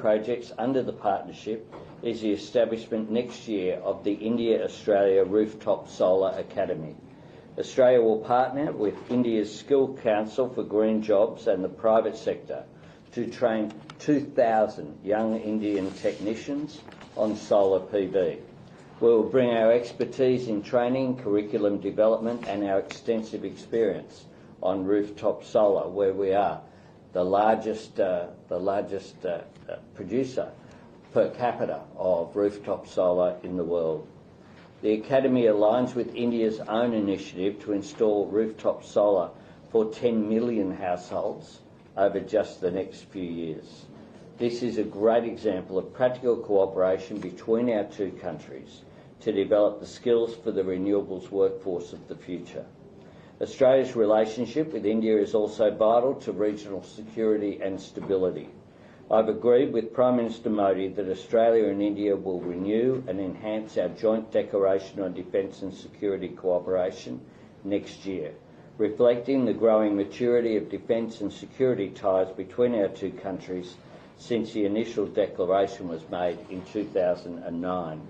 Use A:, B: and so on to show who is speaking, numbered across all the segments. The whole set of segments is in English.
A: projects under the partnership is the establishment next year of the India-Australia Rooftop Solar Academy. Australia will partner with India's Skill Council for Green Jobs and the private sector to train 2,000 young Indian technicians on solar PV. We will bring our expertise in training, curriculum development and our extensive experience on rooftop solar, where we are the largest producer per capita of rooftop solar in the world. The Academy aligns with India's own initiative to install rooftop solar for 10 million households over just the next few years. This is a great example of practical cooperation between our two countries to develop the skills for the renewables workforce of the future. Australia's relationship with India is also vital to regional security and stability. I've agreed with Prime Minister Modi that Australia and India will renew and enhance our joint declaration on defence and security cooperation next year, reflecting the growing maturity of defence and security ties between our two countries since the initial declaration was made in 2009.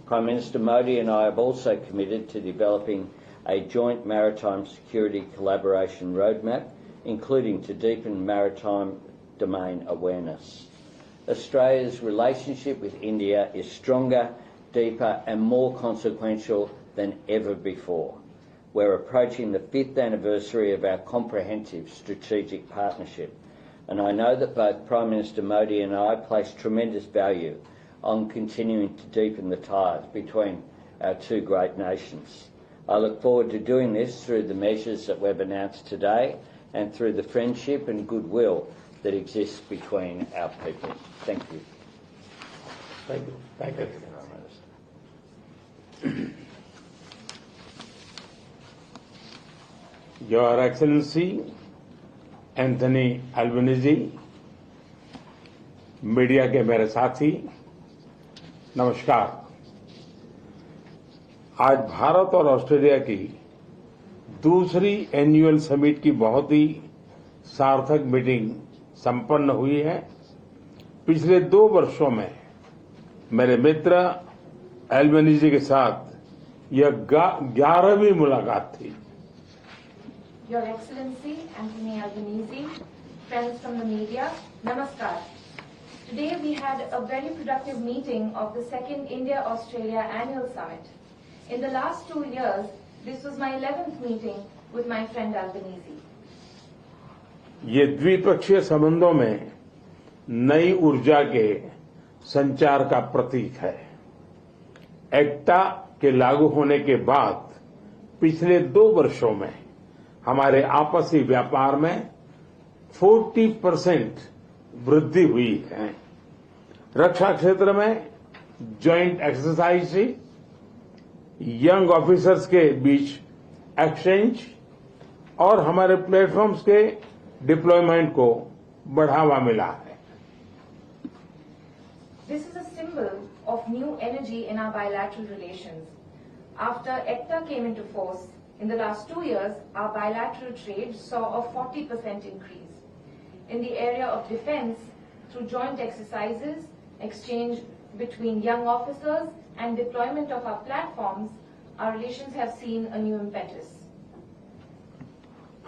A: Prime Minister Modi and I have also committed to developing a joint maritime security collaboration roadmap, including to deepen maritime domain awareness. Australia's relationship with India is stronger, deeper and more consequential than ever before. We're approaching the 5th anniversary of our comprehensive strategic partnership, and I know that both Prime Minister Modi and I place tremendous value on continuing to deepen the ties between our two great nations. I look forward to doing this through the measures that we've announced today and through the friendship and goodwill that exists between our people. Thank you.
B: Thank you. Thank you. Your Excellency Anthony Albanese, media के मेरे साथी, नमस्कार। आज भारत और Australia की दूसरी annual summit की बहुत ही सार्थक मीटिंग संपन्न हुई है। पिछले 2 वर्षों में मेरे मित्र अल्बनीज़ी के साथ यह 11वीं मुलाकात थी।
C: Your Excellency Anthony Albanese, friends from the media, Namaskar. Today we had a very productive meeting of the second India-Australia Annual Summit. In the last 2 years, this was my 11th meeting with my friend Albanese.
B: ये द्विपक्षीय संबंधों में नई ऊर्जा के संचार का प्रतीक है। एक्टा के लागू होने के बाद पिछले 2 वर्षों में हमारे आपसी व्यापार में 40% वृद्धि हुई है। रक्षा क्षेत्र में जॉइंट एक्सरसाइज, यंग ऑफिसर्स के बीच एक्सचेंज और हमारे प्लेटफॉर्म्स के डिप्लॉयमेंट को बढ़ावा मिला है।
C: This is a symbol of new energy in our bilateral relations. After ECTA came into force, in the last 2 years, our bilateral trade saw a 40% increase. In the area of defense, through joint exercises, exchange between young officers and deployment of our platforms, our relations have seen a new impetus.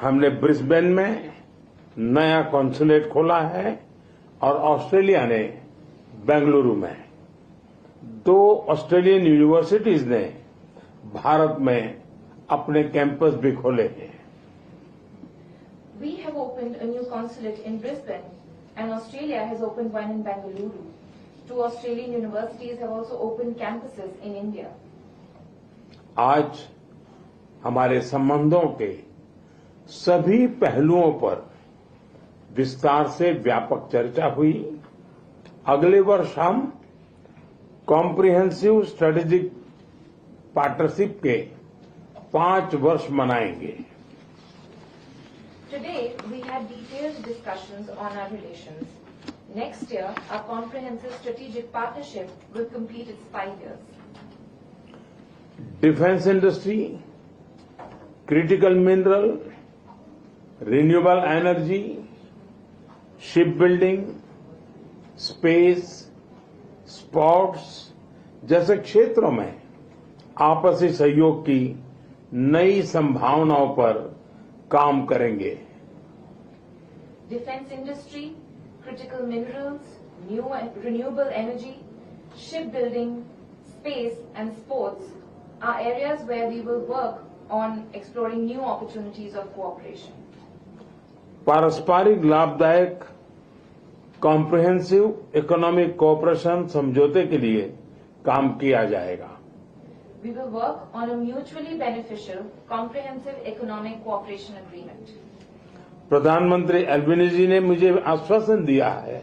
B: हमने Brisbane में नया consulate खोला है और Australia ने बेंगलुरु में। 2 Australian universities ने भारत में अपने कैंपस भी खोले हैं।
C: We have opened a new consulate in Brisbane and Australia has opened one in Bengaluru. 2 Australian universities have also opened campuses in India.
B: आज हमारे संबंधों के सभी पहलुओं पर विस्तार से व्यापक चर्चा हुई। अगले वर्ष हम कॉम्प्रिहेंसिव स्ट्रेटेजिक पार्टनरशिप के 5 वर्ष मनाएंगे।
C: Today, we had detailed discussions on our relations. Next year, our comprehensive strategic partnership will complete its 5 years.
B: Defence industry, critical mineral, renewable energy, ship building, space, sports जैसे क्षेत्रों में आपसी सहयोग की नई संभावनाओं पर काम करेंगे।
C: Defense industry, critical minerals, new and renewable energy, shipbuilding, space and sports are areas where we will work on exploring new opportunities of cooperation.
B: पारस्परिक लाभदायक कॉम्प्रिहेंसिव इकोनॉमिक कोऑपरेशन समझौते के लिए काम किया जाएगा।
C: We will work on a mutually beneficial, comprehensive economic cooperation agreement.
B: प्रधानमंत्री अल्बेनीजी ने मुझे आश्वासन दिया है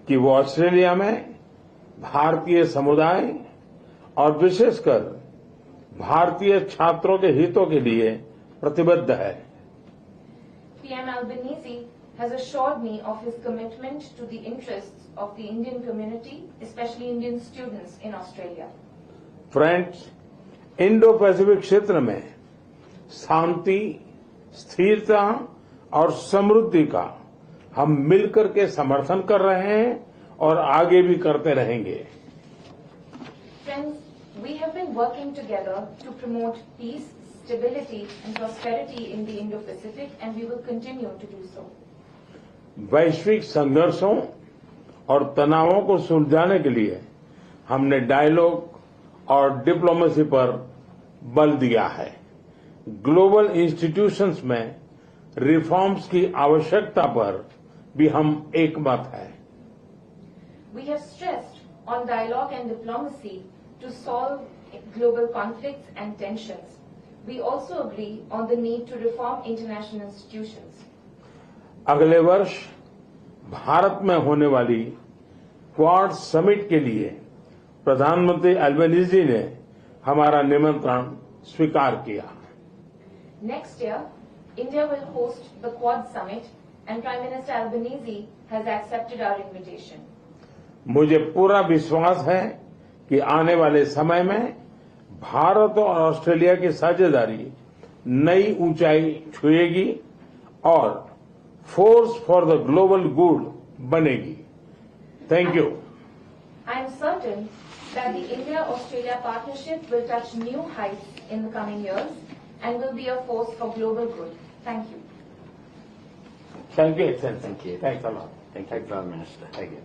B: कि वो ऑस्ट्रेलिया में भारतीय समुदाय और विशेषकर भारतीय छात्रों के हितों के लिए प्रतिबद्ध है।
C: PM Albanese has assured me of his commitment to the interests of the Indian community, especially Indian students in Australia.
B: Friends, Indo Pacific क्षेत्र में शांति, स्थिरता और समृद्धि का हम मिलकर के समर्थन कर रहे हैं और आगे भी करते रहेंगे।
C: Friends, we have been working together to promote peace, stability and prosperity in the Indo-Pacific and we will continue to do so.
B: वैश्विक संघर्षों और तनावों को सुलझाने के लिए हमने डायलॉग और डिप्लोमेसी पर बल दिया है। ग्लोबल इंस्टीट्यूशंस में रिफॉर्म्स की आवश्यकता पर भी हम एकमत हैं।
C: We have stressed on dialogue and diplomacy to solve global conflicts and tensions. We also agree on the need to reform international institutions.
B: अगले वर्ष भारत में होने वाली क्वाड समिट के लिए प्रधानमंत्री अल्बेनीजी ने हमारा निमंत्रण स्वीकार किया।
C: Next year, India will host the Quad Summit and Prime Minister Albanese has accepted our invitation.
B: मुझे पूरा विश्वास है कि आने वाले समय में भारत और ऑस्ट्रेलिया की साझेदारी नई ऊंचाई छुएगी और force for the global good बनेगी। Thank you.
C: I am certain that the India-Australia partnership will touch new heights in the coming years and will be a force for global good. Thank you.
B: Thank you excellency.
A: Thank you.
B: Thanks a lot.
A: Thank you, Prime Minister. Thank you.